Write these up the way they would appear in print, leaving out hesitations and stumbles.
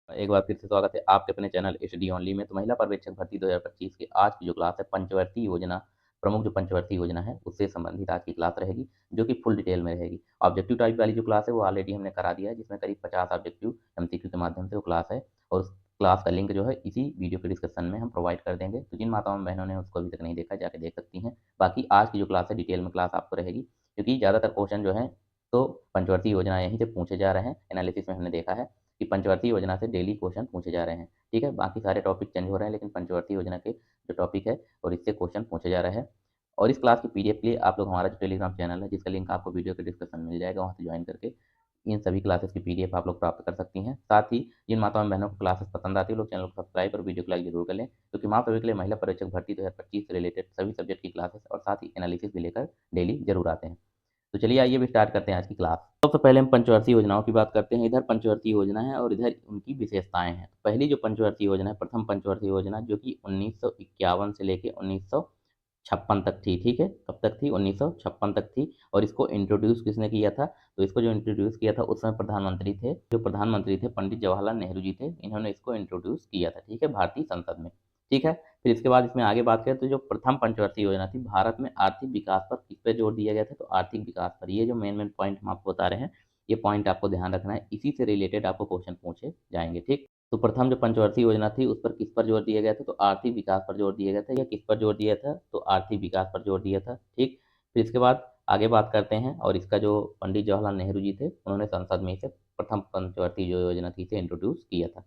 एक बार फिर से स्वागत है आपके अपने चैनल एचडी ओनली में। तो महिला पर्यवेक्षक भर्ती 2025 की आज की जो क्लास है पंचवर्ती योजना, प्रमुख जो पंचवर्ती योजना है उससे संबंधित आज की क्लास रहेगी, जो कि फुल डिटेल में रहेगी। ऑब्जेक्टिव टाइप वाली जो क्लास है वो ऑलरेडी हमने करा दिया है, जिसमें करीब 50 ऑब्जेक्टिव एमसीक्यू के माध्यम से वो क्लास है, और उस क्लास का लिंक जो है इसी वीडियो के डिस्क्रिप्शन में हम प्रोवाइड कर देंगे। तो जिन माताओं बहनों ने उसको अभी तक नहीं देखा जाके देख सकती हैं। बाकी आज की जो क्लास है डिटेल में क्लास आपको रहेगी, क्योंकि ज़्यादातर क्वेश्चन जो है तो पंचवर्ती योजना यहीं से पूछे जा रहे हैं। एनालिसिस में हमने देखा है कि पंचवर्ती योजना से डेली क्वेश्चन पूछे जा रहे हैं। ठीक है, बाकी सारे टॉपिक चेंज हो रहे हैं, लेकिन पंचवर्ती योजना के जो टॉपिक है और इससे क्वेश्चन पूछे जा रहे हैं। और इस क्लास की पीडीएफ के लिए आप लोग हमारा जो टेलीग्राम चैनल है, जिसका लिंक आपको वीडियो के डिस्क्रिप्शन में मिल जाएगा, वहाँ से ज्वाइन करके इन सभी क्लासेस की पीडीएफ आप लोग प्राप्त कर सकती हैं। साथ ही जिन माताओं बहनों को क्लासेस पसंद आती है, लोग चैनल को सब्सक्राइब और वीडियो को लाइक जरूर कर लें, क्योंकि माँ सभी के लिए महिला पर्यवेक्षक भर्ती 2025 से रिलेटेड सभी सब्जेक्ट की क्लासेस और साथ ही एनालिसिस भी लेकर डेली जरूर आते हैं। तो चलिए आइए भी स्टार्ट करते हैं आज की क्लास। सबसे पहले हम पंचवर्ती योजनाओं की बात करते हैं। इधर पंचवर्ती योजना है और इधर उनकी विशेषताएं हैं। तो पहली जो पंचवर्ती योजना है, प्रथम पंचवर्ती योजना, जो कि 1951 से लेके 1956 तक थी। ठीक है, कब तक थी? 1956 तक थी। और इसको इंट्रोड्यूस किसने किया था? तो इसको जो इंट्रोड्यूस किया था उस समय प्रधानमंत्री थे, जो प्रधानमंत्री थे पंडित जवाहरलाल नेहरू जी थे। इन्होंने इसको इंट्रोड्यूस किया था, ठीक है, भारतीय संसद में। ठीक है, फिर इसके बाद इसमें आगे बात करें तो जो प्रथम पंचवर्ती योजना थी, भारत में आर्थिक विकास पर किस पे जोर दिया गया था? तो आर्थिक विकास पर। ये जो मेन मेन पॉइंट हम आपको बता रहे हैं, ये पॉइंट आपको ध्यान रखना है, इसी से रिलेटेड आपको क्वेश्चन पूछे जाएंगे। ठीक, तो प्रथम जो पंचवर्ती योजना थी उस पर किस पर जोर दिया गया था? तो आर्थिक विकास पर जोर दिया गया था। या किस पर जोर दिया था? तो आर्थिक विकास पर जोर दिया था। ठीक, फिर इसके बाद आगे बात करते हैं, और इसका जो पंडित जवाहरलाल नेहरू जी थे उन्होंने संसद में इसे प्रथम पंचवर्ती जो योजना थी इसे इंट्रोड्यूस किया था।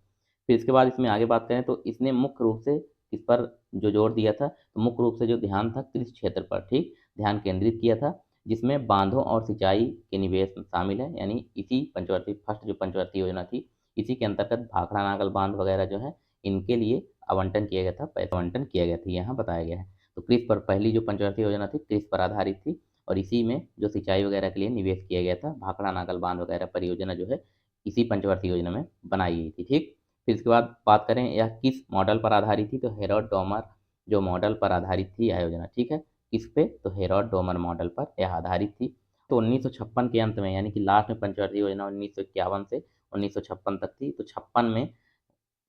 फिर इसके बाद इसमें आगे बात करें तो इसने मुख्य रूप से इस पर जो जोर दिया था, तो मुख्य रूप से जो ध्यान था कृषि क्षेत्र पर, ठीक, ध्यान केंद्रित किया था, जिसमें बांधों और सिंचाई के निवेश शामिल है। यानी इसी पंचवर्ती फर्स्ट जो पंचवर्ती योजना थी, इसी के अंतर्गत भाखड़ा नागल बांध वगैरह जो है इनके लिए आवंटन किया गया था, पैसा आवंटन किया गया था, यहाँ बताया गया है। तो कृषि पर पहली जो पंचवर्ती योजना थी कृषि पर आधारित थी, और इसी में जो सिंचाई वगैरह के लिए निवेश किया गया था, भाखड़ा नागल बांध वगैरह परियोजना जो है इसी पंचवर्ती योजना में बनाई गई थी। ठीक, फिर इसके बाद बात करें यह किस मॉडल पर आधारित थी? तो हेरोड डोमर जो मॉडल पर आधारित थी यह योजना। ठीक है, किस पे? तो हेरोड डोमर मॉडल पर यह आधारित थी। तो 1956 के अंत में, यानी कि लास्ट में पंचवर्ती योजना 1951 से 1956 तक थी। तो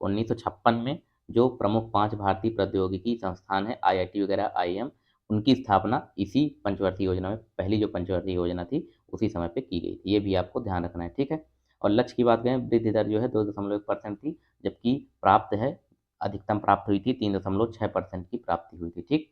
1956 में जो प्रमुख 5 भारतीय प्रौद्योगिकी संस्थान है, आईआईटी वगैरह, आईएम, उनकी स्थापना इसी पंचवर्ती योजना में, पहली जो पंचवर्ती योजना थी उसी समय पे की गई थी। ये भी आपको ध्यान रखना है। ठीक है, और लक्ष्य की बात करें, वृद्धि दर जो है 2.1% थी, जबकि प्राप्त है अधिकतम प्राप्त हुई थी 3.6% की प्राप्ति हुई थी। ठीक,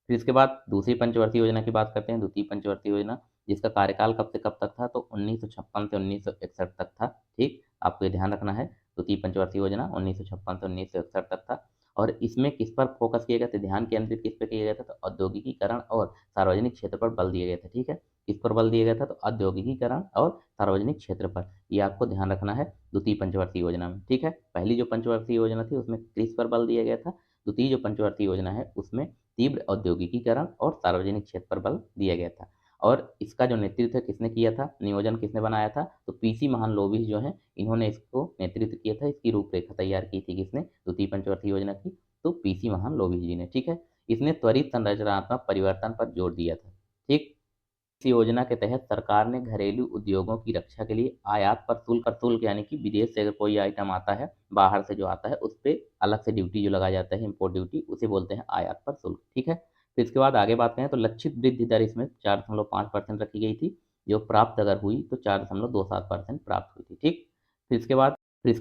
फिर इसके बाद दूसरी पंचवर्ती योजना की बात करते हैं, द्वितीय पंचवर्ती योजना, जिसका कार्यकाल कब से कब तक था? तो 1956 से 1961 तक था। ठीक, आपको ये ध्यान रखना है, द्वितीय पंचवर्ती योजना 1956 से 1961 तक था। और इसमें किस पर फोकस किया गया था? ध्यान केंद्रित किस पे किया गया था? तो औद्योगिकीकरण और सार्वजनिक क्षेत्र पर बल दिया गया था। ठीक है, किस पर बल दिया गया था? तो औद्योगिकीकरण और सार्वजनिक क्षेत्र पर। ये आपको ध्यान रखना है द्वितीय पंचवर्ती योजना में। ठीक है, पहली जो पंचवर्ती योजना थी उसमें कृषि पर बल दिया गया था, द्वितीय जो पंचवर्ती योजना है उसमें तीव्र औद्योगिकीकरण और सार्वजनिक क्षेत्र पर बल दिया गया था। और इसका जो नेतृत्व किसने किया था? नियोजन किसने बनाया था? तो पीसी महालनोबिस जो है इन्होंने इसको नेतृत्व किया था। इसकी रूपरेखा तैयार की थी किसने? द्वितीय पंचवर्ती योजना की, तो पीसी महालनोबिस जी ने। ठीक है, इसने त्वरित संरचनात्मक परिवर्तन पर जोर दिया था। ठीक, इस योजना के तहत सरकार ने घरेलू उद्योगों की रक्षा के लिए आयात पर शुल्क, यानी कि विदेश से अगर कोई आइटम आता है, बाहर से जो आता है उस पर अलग से ड्यूटी जो लगाया जाता है, इम्पोर्ट ड्यूटी, उसे बोलते हैं आयात पर शुल्क। ठीक है, फिर इसके बाद आगे बात करें तो लक्षित वृद्धि दर इसमें 4.5% रखी गई थी, जो प्राप्त अगर हुई तो 4.27% प्राप्त हुई थी। ठीक, फिर इसके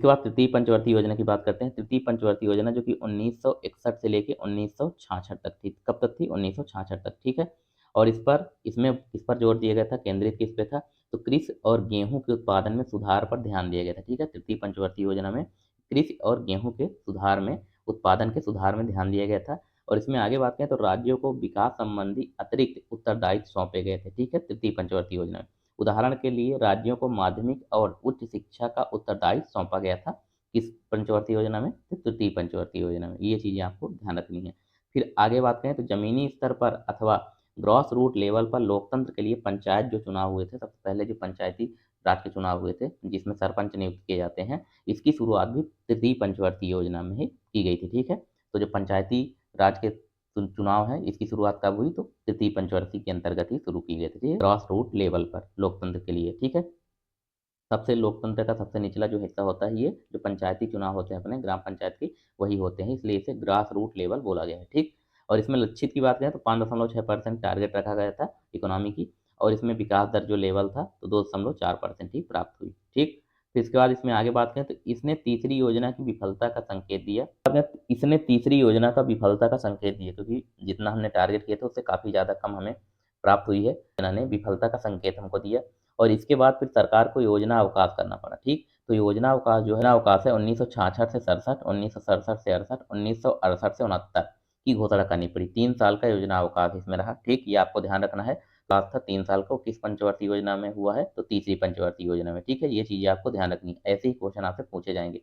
बाद तृतीय पंचवर्ती योजना की बात करते हैं। तृतीय पंचवर्ती योजना जो कि 1961 से लेके 1966 तक थी। कब तक थी? 1966 तक। ठीक है, और इसमें किस पर जोर दिया गया था? केंद्रित किस पे था? तो कृषि और गेहूं के उत्पादन में सुधार पर ध्यान दिया गया था। ठीक है, तृतीय पंचवर्ती योजना में कृषि और गेहूं के सुधार में, उत्पादन के सुधार में ध्यान दिया गया था। और इसमें आगे बात करें तो राज्यों को विकास संबंधी अतिरिक्त उत्तरदायित्व सौंपे गए थे। ठीक है, तृतीय पंचवर्ती योजना में उदाहरण के लिए राज्यों को माध्यमिक और उच्च शिक्षा का उत्तरदायित्व सौंपा गया था। किस पंचवर्ती योजना में? तो तृतीय पंचवर्ती योजना में। ये चीजें आपको ध्यान रखनी है। फिर आगे बात करें तो जमीनी स्तर पर अथवा ग्रॉस रूट लेवल पर लोकतंत्र के लिए पंचायत जो चुनाव हुए थे, सबसे पहले जो पंचायती राज के चुनाव हुए थे जिसमें सरपंच नियुक्त किए जाते हैं, इसकी शुरुआत भी तृतीय पंचवर्ती योजना में ही की गई थी। ठीक है, तो जो पंचायती राज के चुनाव है इसकी शुरुआत कब हुई? तो तृतीय पंचवर्ती के अंतर्गत ही शुरू की गई थी, ग्रॉस रूट लेवल पर लोकतंत्र के लिए। ठीक है, सबसे लोकतंत्र का सबसे निचला जो हिस्सा होता है, ये जो पंचायती चुनाव होते हैं अपने ग्राम पंचायत के, वही होते हैं, इसलिए इसे ग्रास रूट लेवल बोला गया है। ठीक। और इसमें लक्षित की बात करें तो 5.6% टारगेट रखा गया था इकोनॉमी की, और इसमें विकास दर जो लेवल था तो 2.4% ही प्राप्त हुई। ठीक। फिर इसके बाद इसमें आगे बात करें तो इसने तीसरी योजना की विफलता का संकेत दिया। इसने तीसरी योजना का विफलता का संकेत दिया, क्योंकि जितना हमने टारगेट किया था उससे काफ़ी ज़्यादा कम हमें प्राप्त हुई है। योजना ने विफलता का संकेत हमको दिया, और इसके बाद फिर सरकार को योजना अवकाश करना पड़ा। ठीक। तो योजना अवकाश जो है ना, अवकाश है 1966 से 67, 1967 से 68, 1968 से 69 की घोषणा करनी पड़ी। 3 साल का योजना अवकाश इसमें रहा। ठीक। ये आपको ध्यान रखना है। लास्ट था 3 साल का, किस पंचवर्ती योजना में हुआ है, तो तीसरी पंचवर्ती योजना में। ठीक है, ये चीज़ें आपको ध्यान रखनी है, ऐसे ही क्वेश्चन आपसे पूछे जाएंगे।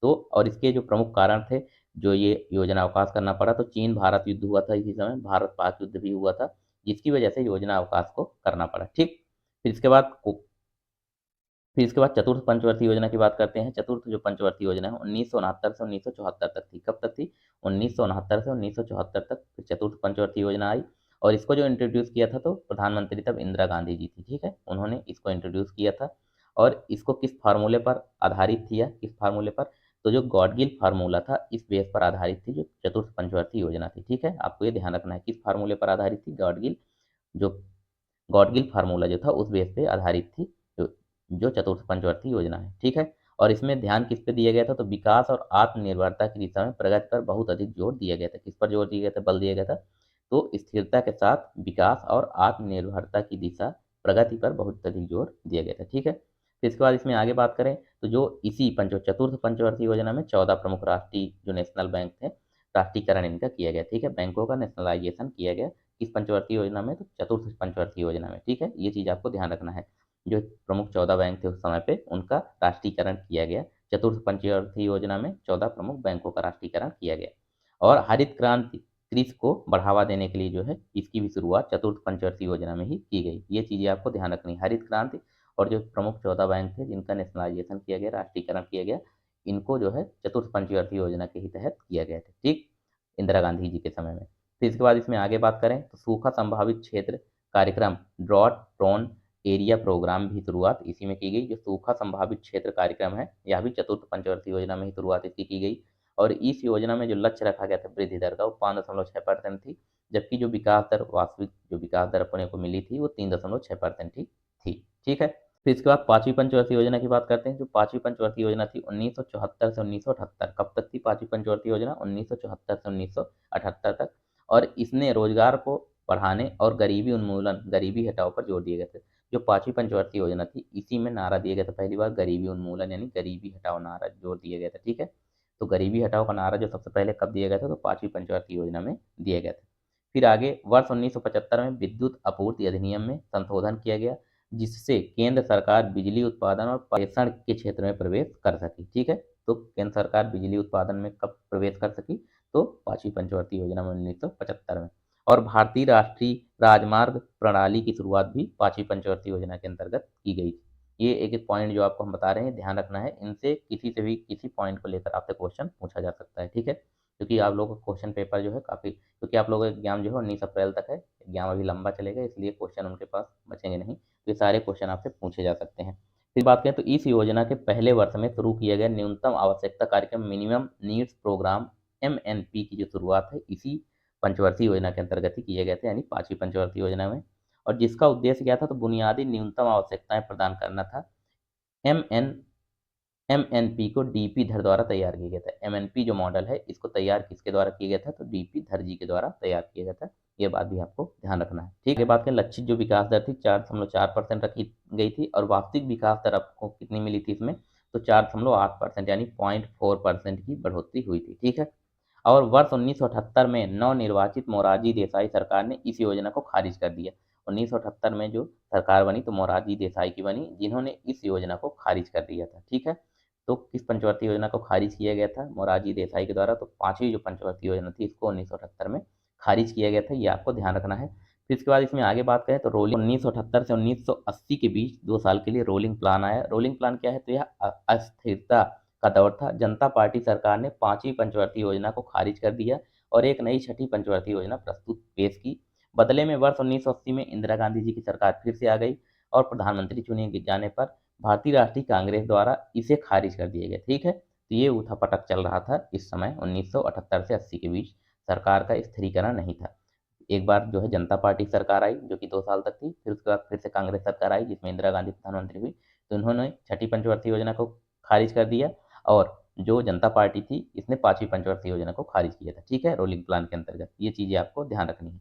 तो और इसके जो प्रमुख कारण थे जो ये योजना अवकाश करना पड़ा, तो चीन भारत युद्ध हुआ था इसी समय, भारत पाक युद्ध भी हुआ था, जिसकी वजह से योजना अवकाश को करना पड़ा। ठीक। फिर इसके बाद चतुर्थ पंचवर्ती योजना की बात करते हैं। चतुर्थ जो पंचवर्ती योजना है 1969 से 1974 तक थी। कब तक थी? 1969 से 1974 तक चतुर्थ पंचवर्ती योजना आई, और इसको जो इंट्रोड्यूस किया था तो प्रधानमंत्री तब इंदिरा गांधी जी थी। ठीक है, उन्होंने इसको इंट्रोड्यूस किया था। और इसको किस फार्मूले पर आधारित थी, या किस फार्मूले पर? तो जो गॉडगिल फार्मूला था, इस बेस पर आधारित थी जो चतुर्थ पंचवर्ती योजना थी। ठीक है, आपको ये ध्यान रखना है किस फार्मूले पर आधारित थी। जो गॉडगिल फार्मूला जो था उस बेस पे आधारित थी जो जो चतुर्थ पंचवर्ती योजना है। ठीक है, और इसमें ध्यान किस पे दिया गया था, तो विकास और आत्मनिर्भरता की दिशा में प्रगति पर बहुत अधिक जोर दिया गया था। किस पर जोर दिया गया था, बल दिया गया था? तो स्थिरता के साथ विकास और आत्मनिर्भरता की दिशा, प्रगति पर बहुत अधिक जोर दिया गया था। ठीक है, फिर इसके बाद इसमें आगे बात करें तो जो इसी चतुर्थ पंचवर्ती योजना में 14 प्रमुख राष्ट्रीय जो नेशनल बैंक थे, राष्ट्रीयकरण इनका किया गया। ठीक है, बैंकों का नेशनलाइजेशन किया गया किस पंचवर्ती योजना में, तो चतुर्थ पंचवर्ती योजना में। ठीक है, ये चीज़ आपको ध्यान रखना है। जो प्रमुख 14 बैंक थे उस समय पे, उनका राष्ट्रीयकरण किया गया। चतुर्थ पंचवर्ती योजना में 14 प्रमुख बैंकों का राष्ट्रीयकरण किया गया। और हरित क्रांति, कृषि को बढ़ावा देने के लिए जो है इसकी भी शुरुआत चतुर्थ पंचवर्ती योजना में ही की गई। ये चीज़ें आपको ध्यान रखनी है। हरित क्रांति और जो प्रमुख 14 बैंक थे जिनका नेशनलाइजेशन किया गया, राष्ट्रीयकरण किया गया, इनको जो है चतुर्थ पंचवर्ती योजना के ही तहत किया गया था। ठीक, इंदिरा गांधी जी के समय में। फिर इसके बाद इसमें आगे बात करें तो सूखा संभावित क्षेत्र कार्यक्रम, ड्रॉट प्रोन एरिया प्रोग्राम भी शुरुआत इसी में की गई। जो सूखा संभावित क्षेत्र कार्यक्रम है, यह भी चतुर्थ पंचवर्ती योजना में ही शुरुआत इसकी की गई। और इस योजना में जो लक्ष्य रखा गया था वृद्धि दर का, वो 5.6% थी, जबकि जो विकास दर, वास्तविक जो विकास दर अपने को मिली थी वो 3.6% ही थी। ठीक है, फिर इसके बाद पांचवी पंचवर्ती योजना की बात करते हैं। जो पांचवी पंचवर्ती योजना थी 1974 से 1978, कब तक थी पांचवी पंचवर्ती योजना? 1974 से 1978 तक। और इसने रोजगार को बढ़ाने और गरीबी उन्मूलन, गरीबी हटाओ पर जोर दिए गए थे। जो पांचवी पंचवर्ती योजना थी, इसी में नारा दिया गया था पहली बार, गरीबी उन्मूलन, यानी गरीबी हटाओ नारा जोर दिया गया था। ठीक है, तो गरीबी हटाओ का नारा जो सबसे पहले कब दिया गया था, तो पांचवी पंचवर्ती योजना में दिया गया था। फिर आगे वर्ष 1975 में विद्युत आपूर्ति अधिनियम में संशोधन किया गया, जिससे केंद्र सरकार बिजली उत्पादन और प्रेषण के क्षेत्र में प्रवेश कर सकी। ठीक है, तो केंद्र सरकार बिजली उत्पादन में कब प्रवेश कर सकी, तो पांचवी पंचवर्ती योजना में 1975 में। और भारतीय राष्ट्रीय राजमार्ग प्रणाली की शुरुआत भी पांचवी पंचवर्ती योजना के अंतर्गत की गई। ये एक एक पॉइंट जो आपको हम बता रहे हैं, ध्यान रखना है। इनसे किसी से भी किसी पॉइंट को लेकर आपसे क्वेश्चन पूछा जा सकता है। ठीक है, क्योंकि आप लोगों का क्वेश्चन पेपर जो है काफ़ी, क्योंकि आप लोगों का एग्जाम जो है 19 अप्रैल तक है, एग्जाम अभी लंबा चलेगा, इसलिए क्वेश्चन उनके पास बचेंगे नहीं, तो ये सारे क्वेश्चन आपसे पूछे जा सकते हैं। फिर बात करें तो इस योजना के पहले वर्ष में शुरू किया गया न्यूनतम आवश्यकता कार्यक्रम, मिनिमम नीड्स प्रोग्राम, MNP की जो शुरुआत है इसी पंचवर्ती योजना के अंतर्गत ही किए गए थे, यानी पांचवी पंचवर्ती योजना में। और जिसका उद्देश्य क्या था, तो बुनियादी न्यूनतम आवश्यकताएं प्रदान करना था। एम एन MNP को DP धर द्वारा तैयार किया गया था। MNP जो मॉडल है, इसको तैयार किसके द्वारा किया गया था, तो DP धर जी के द्वारा तैयार किया गया था। ये बात भी आपको ध्यान रखना है। ठीक है, बात करें लक्षित जो विकास दर थी 4.4% रखी गई थी, और वास्तविक विकास दर आपको कितनी मिली थी इसमें, तो 4.8%, यानी 0.4% की बढ़ोतरी हुई थी। ठीक है, और वर्ष 1978 में नवनिर्वाचित मोरारजी देसाई सरकार ने इस योजना को खारिज कर दिया। 1978 में जो सरकार बनी तो मोरारजी देसाई की बनी, जिन्होंने इस योजना को खारिज कर दिया था। ठीक है, तो किस पंचवर्ती योजना को खारिज किया गया था, मोरारजी देसाई के द्वारा, तो पांचवी जो पंचवर्ती योजना थी इसको 1978 में खारिज किया गया था। ये आपको ध्यान रखना है। फिर इसके बाद इसमें आगे बात करें तो रोलिंग 1978 से 1980 के बीच 2 साल के लिए रोलिंग प्लान आया। रोलिंग प्लान क्या है, तो यह अस्थिरता का दौर था। जनता पार्टी सरकार ने पांचवी पंचवर्ती योजना को खारिज कर दिया और एक नई छठी पंचवर्ती योजना प्रस्तुत पेश की। बदले में वर्ष 1980 में इंदिरा गांधी जी की सरकार फिर से आ गई, और प्रधानमंत्री चुने जाने पर भारतीय राष्ट्रीय कांग्रेस द्वारा इसे खारिज कर दिया गया। ठीक है, तो ये उठापटक चल रहा था इस समय 1978 से 80 के बीच। सरकार का स्थिरीकरण नहीं था। एक बार जो है जनता पार्टी सरकार आई जो कि 2 साल तक थी, फिर उसके बाद फिर से कांग्रेस सरकार आई जिसमें इंदिरा गांधी प्रधानमंत्री हुई, तो उन्होंने छठी पंचवर्षीय योजना को खारिज कर दिया, और जो जनता पार्टी थी इसने पांचवी पंचवर्षीय योजना को खारिज किया था। ठीक है, रोलिंग प्लान के अंतर्गत ये चीज़ें आपको ध्यान रखनी है।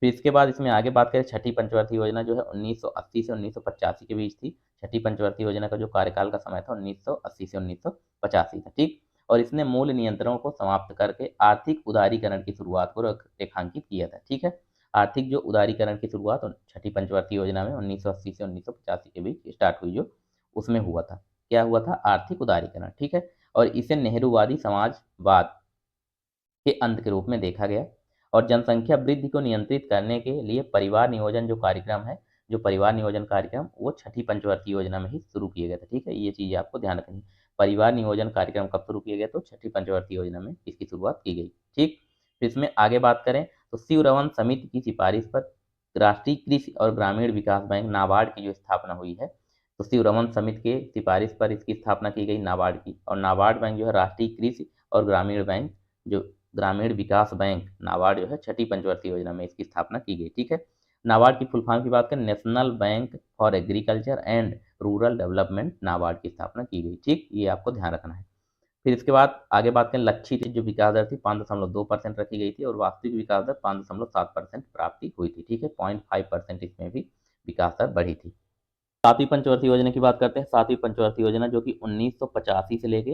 फिर इसके बाद इसमें आगे बात करें, छठी पंचवर्षीय योजना जो है 1980 से 1985 के बीच थी। छठी पंचवर्षीय योजना का जो कार्यकाल का समय था 1980 से 1985 था। ठीक, और इसने मूल नियंत्रणों को समाप्त करके आर्थिक उदारीकरण की शुरुआत को रेखांकित किया था। ठीक है, आर्थिक जो उदारीकरण की शुरुआत छठी पंचवर्षीय योजना में 1980 से 1985 के बीच स्टार्ट हुई, जो उसमें हुआ था। क्या हुआ था? आर्थिक उदारीकरण। ठीक है, और इसे नेहरूवादी समाजवाद के अंत के रूप में देखा गया, और जनसंख्या वृद्धि को नियंत्रित करने के लिए परिवार नियोजन जो कार्यक्रम है, जो परिवार नियोजन कार्यक्रम वो छठी पंचवर्षीय योजना में ही शुरू किया गया था। ठीक है, ये चीज़ें आपको ध्यान रखनी है। परिवार नियोजन कार्यक्रम कब शुरू किया गया? तो छठी पंचवर्षीय योजना में इसकी शुरुआत की गई। ठीक, फिर इसमें आगे बात करें तो शिवरमन समिति की सिफारिश पर राष्ट्रीय कृषि और ग्रामीण विकास बैंक नाबार्ड की जो स्थापना हुई है, तो शिवरमन समिति के सिफारिश पर इसकी स्थापना की गई नाबार्ड की, और नाबार्ड बैंक जो है राष्ट्रीय कृषि और ग्रामीण बैंक जो ग्रामीण विकास बैंक नाबार्ड जो है छठी पंचवर्षीय योजना में इसकी स्थापना की गई। ठीक है, नाबार्ड की फुल फॉर्म की बात करें, national bank for agriculture and rural development NABARD की स्थापना की गई। ठीक, ये आपको ध्यान रखना है। फिर इसके बाद आगे बात करें, लक्षित जो विकास दर थी 5.2% रखी गई थी, और वास्तविक विकास दर 5.7% प्राप्ति हुई थी। ठीक है, 0.5% इसमें भी विकास दर बढ़ी थी। सातवीं पंचवर्षीय योजना की बात करते हैं। सातवीं पंचवर्षीय योजना जो कि 1985 से लेके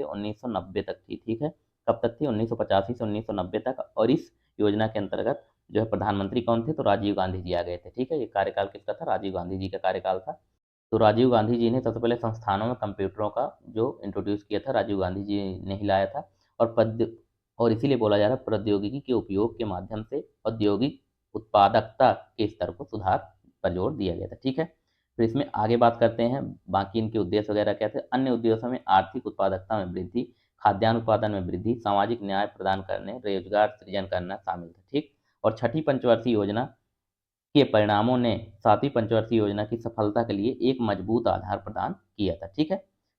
1990 तक थी। ठीक है, कब तक थी? 1985 से 1990 तक। और इस योजना के अंतर्गत जो है प्रधानमंत्री कौन थे? तो राजीव गांधी जी आ गए थे। ठीक है, ये कार्यकाल किसका था? राजीव गांधी जी का कार्यकाल था। तो राजीव गांधी जी ने सबसे पहले संस्थानों में कंप्यूटरों का जो इंट्रोड्यूस किया था, राजीव गांधी जी ने ही लाया था। और और इसीलिए बोला जा रहा है प्रौद्योगिकी के उपयोग के माध्यम से औद्योगिक उत्पादकता के स्तर को सुधार पर जोर दिया गया था। ठीक है, फिर इसमें आगे बात करते हैं बाकी इनके उद्देश्य वगैरह क्या थे। अन्य उद्देश्यों में आर्थिक उत्पादकता में वृद्धि, खाद्यान्न उत्पादन में वृद्धि, सामाजिक न्याय प्रदान करने, रोजगार सृजन करना शामिल था। ठीक, और छठी पंचवर्षीय योजना के परिणामों ने सातवीं पंचवर्षीय योजना की सफलता के लिए एक मजबूत आधार प्रदान किया था। ठीक है,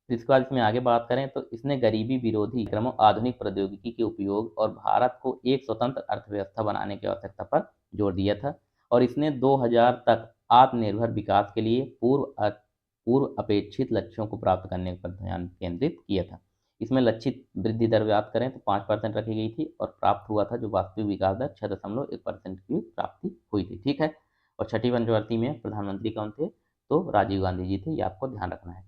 फिर इसके बाद इसमें आगे बात करें तो इसने गरीबी विरोधी क्रमों, आधुनिक प्रौद्योगिकी के उपयोग और भारत को एक स्वतंत्र अर्थव्यवस्था बनाने की आवश्यकता पर जोर दिया था। और इसने 2000 तक आत्मनिर्भर विकास के लिए पूर्व अपेक्षित लक्ष्यों को प्राप्त करने पर ध्यान केंद्रित किया था। इसमें लक्षित वृद्धि दर बात करें तो 5% रखी गई थी, और प्राप्त हुआ था जो वास्तविक विकास दर 6.1% की प्राप्ति हुई थी। ठीक है, और छठी पंचवर्ती में प्रधानमंत्री कौन थे? तो राजीव गांधी जी थे, ये आपको ध्यान रखना है।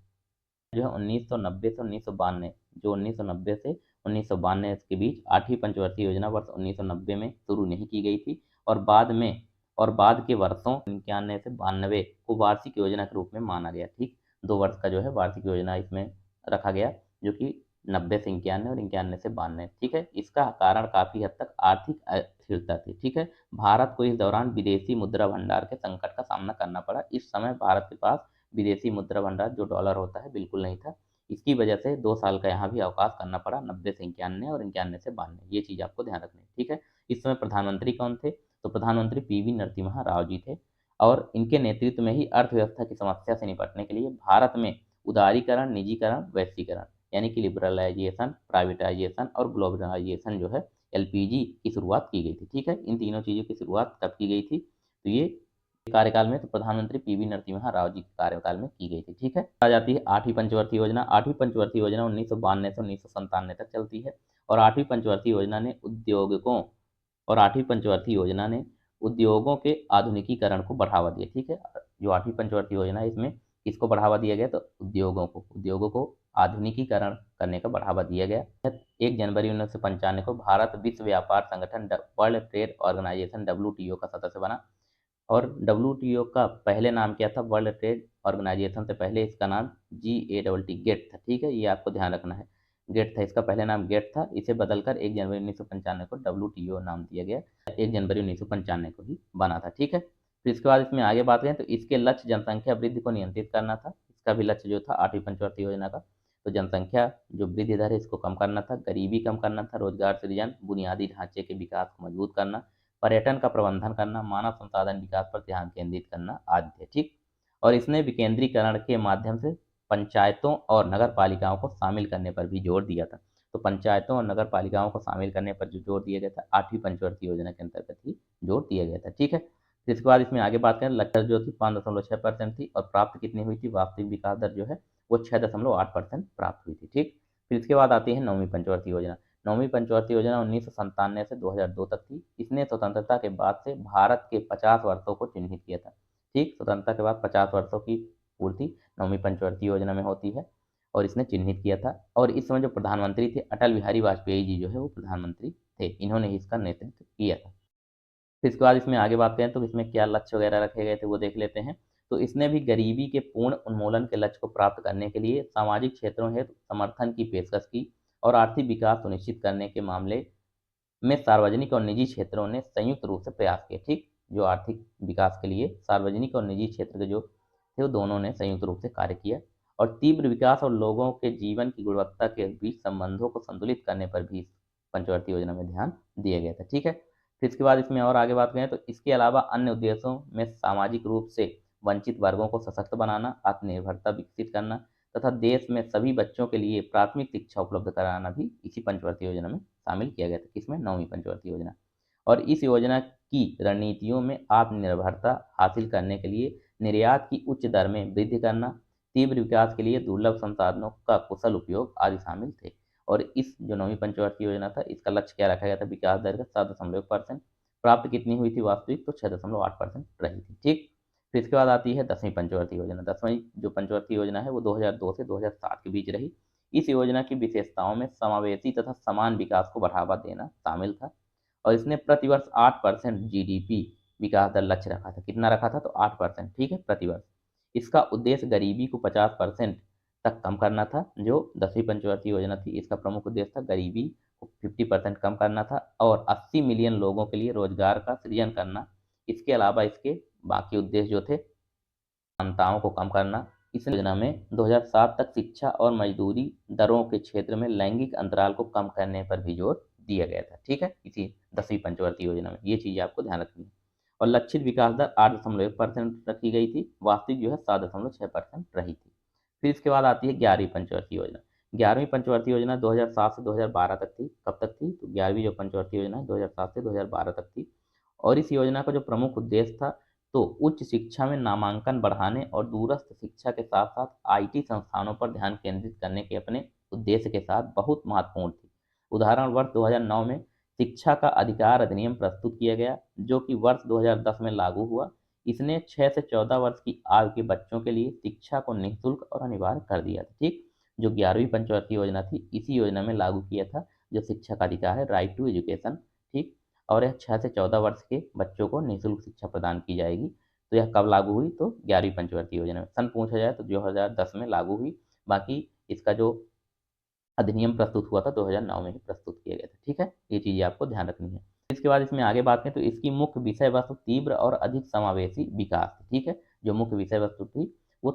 जो है 1990 से 1992, जो 1990 से 1992 के बीच आठवीं पंचवर्षीय योजना वर्ष 1990 में शुरू नहीं की गई थी, और बाद के वर्षों 91 से 92 को वार्षिक योजना के रूप में माना गया। ठीक, 2 वर्ष का जो है वार्षिक योजना इसमें रखा गया, जो कि 90 से 91 और 91 से 92। ठीक है, इसका कारण काफी हद तक आर्थिक अस्थिरता थी। ठीक है, भारत को इस दौरान विदेशी मुद्रा भंडार के संकट का सामना करना पड़ा। इस समय भारत के पास विदेशी मुद्रा भंडार जो डॉलर होता है बिल्कुल नहीं था। इसकी वजह से 2 साल का यहाँ भी अवकाश करना पड़ा, 90 से 91 और 91 से 92। ये चीज़ आपको ध्यान रखनी है। ठीक है, इस समय प्रधानमंत्री कौन थे? तो प्रधानमंत्री पीवी नरसिम्हा राव जी थे, और इनके नेतृत्व में ही अर्थव्यवस्था की समस्या से निपटने के लिए भारत में उदारीकरण, निजीकरण, वैश्वीकरण यानी कि लिबरलाइजेशन, प्राइवेटाइजेशन और ग्लोबलाइजेशन जो है एलपीजी की शुरुआत की गई थी। ठीक है, इन तीनों चीज़ों की शुरुआत कब की गई थी? तो ये कार्यकाल में तो प्रधानमंत्री पीवी नरसिम्हा राव जी के कार्यकाल में की गई थी। ठीक है, आ जाती है आठवीं पंचवर्षीय योजना। आठवीं पंचवर्षीय योजना 1992 से 1997 तक चलती है, और आठवीं पंचवर्षीय योजना ने उद्योगों के आधुनिकीकरण को बढ़ावा दिया। ठीक है, जो आठवीं पंचवर्षीय योजना है इसमें किसको बढ़ावा दिया गया? तो उद्योगों को आधुनिकीकरण करने का बढ़ावा दिया गया। 1 जनवरी 1995 को भारत विश्व व्यापार संगठन वर्ल्ड ट्रेड ऑर्गेनाइजेशन WTO का सदस्य बना। और डब्ल्यूटीओ का पहले नाम क्या था? वर्ल्ड ट्रेड ऑर्गेनाइजेशन से पहले इसका नाम GATT गेट था। ठीक है, ये आपको ध्यान रखना है। गेट था, इसका पहले नाम गेट था, इसे बदलकर 1 जनवरी 1995 को WTO नाम दिया गया। 1 जनवरी 1995 को ही बना था। ठीक है, फिर इसके बाद इसमें आगे बात करें तो इसके लक्ष्य जनसंख्या वृद्धि को नियंत्रित करना था। इसका भी लक्ष्य जो था आठवीं पंचवर्षीय योजना का, तो जनसंख्या जो वृद्धि दर है इसको कम करना था, गरीबी कम करना था, रोजगार सृजन, बुनियादी ढांचे के विकास को मजबूत करना, पर्यटन का प्रबंधन करना, मानव संसाधन विकास पर ध्यान केंद्रित करना आदि थे। ठीक, और इसने विकेंद्रीकरण के माध्यम से पंचायतों और नगर पालिकाओं को शामिल करने पर भी जोर दिया था। तो पंचायतों और नगर पालिकाओं को शामिल करने पर जो जोर दिया गया था, 8वीं पंचवर्ती योजना के अंतर्गत ही जोर दिया गया था। ठीक है, फिर इसके बाद इसमें आगे बात करें, लक्ष्य जो थी 5.6% थी और प्राप्त कितनी हुई थी, वास्तविक विकास दर जो है वो 6.8% प्राप्त हुई थी। ठीक, फिर इसके बाद आती है 9वीं पंचवर्ती योजना। 9वीं पंचवर्ती योजना 1997 से 2002 तक थी। इसने स्वतंत्रता के बाद से भारत के 50 वर्षों को चिन्हित किया था। ठीक, स्वतंत्रता के बाद 50 वर्षों की पूर्ति 9वीं पंचवर्ती योजना में होती है और इसने चिन्हित किया था। और इस समय जो प्रधानमंत्री थे अटल बिहारी वाजपेयी जी जो है वो प्रधानमंत्री थे, इन्होंने ही इसका नेतृत्व किया था। फिर इसके बाद इसमें आगे बात करें तो इसमें क्या लक्ष्य वगैरह रखे गए थे वो देख लेते हैं। तो इसने भी गरीबी के पूर्ण उन्मूलन के लक्ष्य को प्राप्त करने के लिए सामाजिक क्षेत्रों हेतु समर्थन की पेशकश की और आर्थिक विकास सुनिश्चित करने के मामले में सार्वजनिक और निजी क्षेत्रों ने संयुक्त रूप से प्रयास किए। ठीक, जो आर्थिक विकास के लिए सार्वजनिक और निजी क्षेत्र के जो थे वो दोनों ने संयुक्त रूप से कार्य किया और तीव्र विकास और लोगों के जीवन की गुणवत्ता के बीच संबंधों को संतुलित करने पर भी इस पंचवर्ती योजना में ध्यान दिया गया था। ठीक है, फिर इसके बाद इसमें और आगे बात करें तो इसके अलावा अन्य उद्देश्यों में सामाजिक रूप से वंचित वर्गों को सशक्त बनाना, आत्मनिर्भरता विकसित करना तथा देश में सभी बच्चों के लिए प्राथमिक शिक्षा उपलब्ध कराना भी इसी पंचवर्ती योजना में शामिल किया गया था। किसमें, 9वीं पंचवर्ती योजना। और इस योजना की रणनीतियों में आत्मनिर्भरता हासिल करने के लिए निर्यात की उच्च दर में वृद्धि करना, तीव्र विकास के लिए दुर्लभ संसाधनों का कुशल उपयोग आदि शामिल थे। और इस जो 9वीं पंचवर्ती योजना था इसका लक्ष्य क्या रखा गया था, विकास दर का 7.1%, प्राप्त कितनी हुई थी वास्तविक, तो 6.8% रही थी। ठीक, फिर इसके बाद आती है 10वीं पंचवर्ती योजना। 10वीं जो पंचवर्ती योजना है वो 2002 से 2007 के बीच रही। इस योजना की विशेषताओं में समावेशी तथा समान विकास को बढ़ावा देना शामिल था और इसने प्रतिवर्ष 8% जीडीपी विकास दर लक्ष्य रखा था। कितना रखा था, तो 8%। ठीक है, प्रतिवर्ष। इसका उद्देश्य गरीबी को 50% तक कम करना था। जो 10वीं पंचवर्ती योजना थी इसका प्रमुख उद्देश्य था गरीबी को 50% कम करना था और 80 मिलियन लोगों के लिए रोजगार का सृजन करना। इसके अलावा इसके बाकी उद्देश्य जो थे, समानताओं को कम करना। इस योजना में 2007 तक शिक्षा और मजदूरी दरों के क्षेत्र में लैंगिक अंतराल को कम करने पर भी जोर दिया गया था। ठीक है, इसी 10वीं पंचवर्ती योजना में ये चीज़ें आपको ध्यान रखनी है। और लक्षित विकास दर 8.1% रखी गई थी, वास्तविक जो है 7.6% रही थी। फिर इसके बाद आती है 11वीं पंचवर्ती योजना। 11वीं पंचवर्ती योजना 2007 से 2012 तक थी। कब तक थी, तो 11वीं जो पंचवर्ती योजना है 2007 से 2012 तक थी। और इस योजना का जो प्रमुख उद्देश्य था, तो उच्च शिक्षा में नामांकन बढ़ाने और दूरस्थ शिक्षा के साथ साथ आईटी संस्थानों पर ध्यान केंद्रित करने के अपने उद्देश्य के साथ बहुत महत्वपूर्ण थी। उदाहरण, वर्ष 2009 में शिक्षा का अधिकार अधिनियम प्रस्तुत किया गया जो कि वर्ष 2010 में लागू हुआ। इसने 6 से 14 वर्ष की आयु के बच्चों के लिए शिक्षा को निःशुल्क और अनिवार्य कर दिया था। ठीक, जो 11वीं पंचवर्ती योजना थी इसी योजना में लागू किया था जो शिक्षा का अधिकार है, राइट टू एजुकेशन। ठीक, और यह 6 से 14 वर्ष के बच्चों को निःशुल्क शिक्षा प्रदान की जाएगी। तो यह कब लागू हुई, तो 11वीं पंचवर्ती योजना में। सन पूछा जाए तो 2010 में लागू हुई, बाकी इसका जो अधिनियम प्रस्तुत हुआ था 2009 में ही प्रस्तुत किया गया था। ठीक है, ये चीज़ें आपको ध्यान रखनी है। इसके बाद इसमें आगे बात करें तो इसकी मुख्य विषय वस्तु तीव्र और अधिक समावेशी विकास थी। ठीक है, जो मुख्य विषय वस्तु थी वो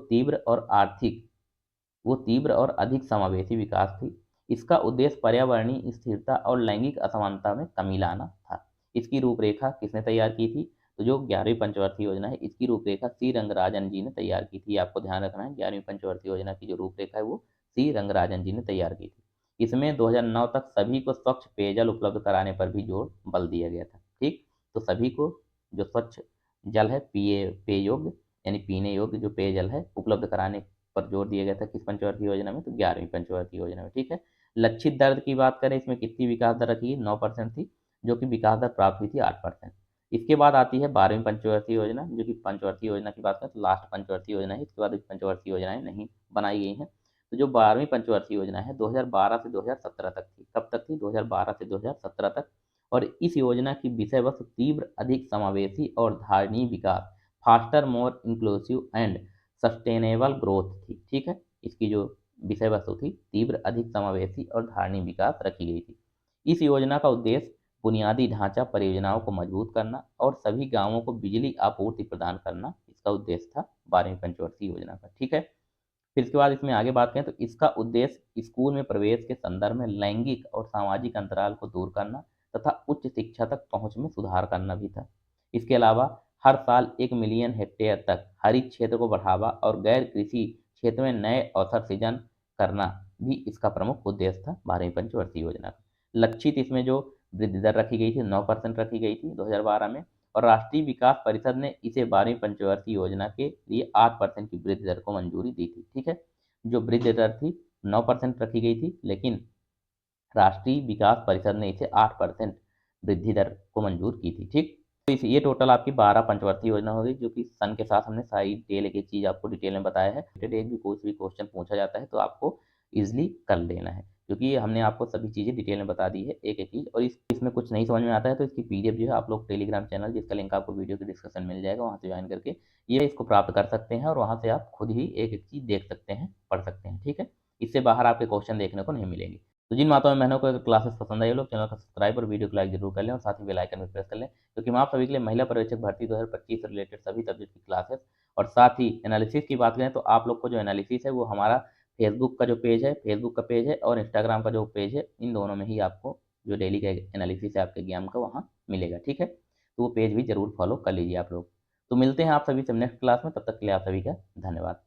तीव्र और अधिक समावेशी विकास थी। इसका उद्देश्य पर्यावरणीय स्थिरता और लैंगिक असमानता में कमी लाना था। इसकी रूपरेखा किसने तैयार की थी, तो जो 11वीं पंचवर्ती योजना है इसकी रूपरेखा सी रंगराजन जी ने तैयार की थी। आपको ध्यान रखना है, 11वीं पंचवर्ती योजना की जो रूपरेखा है वो सी रंगराजन जी ने तैयार की थी। इसमें 2009 तक सभी को स्वच्छ पेयजल उपलब्ध कराने पर भी जोर बल दिया गया था। ठीक, तो सभी को जो स्वच्छ जल है, पेय योग्य यानी पीने योग्य जो पेयजल है उपलब्ध कराने पर जोर दिया गया था किस पंचवर्ती योजना में, तो 11वीं पंचवर्ती योजना में। ठीक है, लक्षित दर की बात करें इसमें कितनी विकास दर रखी है, 9% थी, जो कि विकास दर प्राप्त हुई थी 8%। इसके बाद आती है 12वीं पंचवर्ती योजना, जो कि पंचवर्ती योजना की बात करें तो लास्ट पंचवर्ती योजना है। इसके बाद पंचवर्ती योजनाएं नहीं बनाई गई हैं। तो जो 12वीं पंचवर्ती योजना है 2012 से 2017 तक थी। कब तक थी, 2012 से 2017 तक। और इस योजना की विषय वस्तु तीव्र, अधिक समावेशी और धारणीय विकास, faster more inclusive and sustainable growth थी। ठीक है, इसकी जो विषय वस्तु थी तीव्र, अधिक समावेशी और धारणीय विकास रखी गई थी। इस योजना का उद्देश्य बुनियादी ढांचा परियोजनाओं को मजबूत करना और सभी गांवों को बिजली आपूर्ति प्रदान करना इसका उद्देश्य था 12वीं पंचवर्ती योजना का। ठीक है, फिर इसके बाद इसमें आगे बात करें तो इसका उद्देश्य स्कूल में प्रवेश के संदर्भ में लैंगिक और सामाजिक अंतराल को दूर करना तथा उच्च शिक्षा तक पहुंच में सुधार करना भी था। इसके अलावा हर साल 1 मिलियन हेक्टेयर तक हरित क्षेत्र को बढ़ावा और गैर कृषि क्षेत्र में नए अवसर सृजन करना भी इसका प्रमुख उद्देश्य था 12वीं पंचवर्षीय योजना का। लक्षित इसमें जो वृद्धि दर रखी गई थी 9% रखी गई थी 2012 में, और राष्ट्रीय विकास परिषद ने इसे 12वीं पंचवर्षीय योजना के लिए 8% की वृद्धि दर को मंजूरी दी थी। ठीक है, जो वृद्धि दर थी 9% रखी गई थी, लेकिन राष्ट्रीय विकास परिषद ने इसे 8% वृद्धि दर को मंजूर की थी। ठीक, तो ये टोटल आपकी 12 पंचवर्षीय योजना होगी, जो कि सन के साथ हमने सारी डिटेल एक एक चीज़ आपको डिटेल में बताया है। एक भी कोई भी क्वेश्चन पूछा जाता है तो आपको इजीली कर लेना है, क्योंकि हमने आपको सभी चीज़ें डिटेल में बता दी है एक एक चीज़। और इसमें कुछ नहीं समझ में आता है तो इसकी पीडीएफ जो है आप लोग टेलीग्राम चैनल, जिसका लिंक आपको वीडियो के डिस्क्रिप्शन में मिल जाएगा, वहाँ से ज्वाइन करके ये इसको प्राप्त कर सकते हैं और वहाँ से आप खुद ही एक एक चीज़ देख सकते हैं, पढ़ सकते हैं। ठीक है, इससे बाहर आपके क्वेश्चन देखने को नहीं मिलेंगे। तो जिन माताओं बहनों को अगर क्लासेस पसंद आई, लोग चैनल को सब्सक्राइब और वीडियो को लाइक जरूर कर लें और साथ ही बेल आइकन भी प्रेस कर लें, क्योंकि मैं आप सभी के लिए महिला पर्यवेक्षक भर्ती 2025 से रिलेटेड सभी सब्जेक्ट की क्लासेस और साथ ही एनालिसिस की बात करें तो आप लोग को जो एनालिसिस है वो हमारा फेसबुक का जो पेज है, फेसबुक का पेज है और इंस्टाग्राम का जो पेज है, इन दोनों में ही आपको जो डेली का एनालिसिस है आपके ज्ञान का वहाँ मिलेगा। ठीक है, तो वो पेज भी जरूर फॉलो कर लीजिए आप लोग। तो मिलते हैं आप सभी से नेक्स्ट क्लास में, तब तक के लिए आप सभी का धन्यवाद।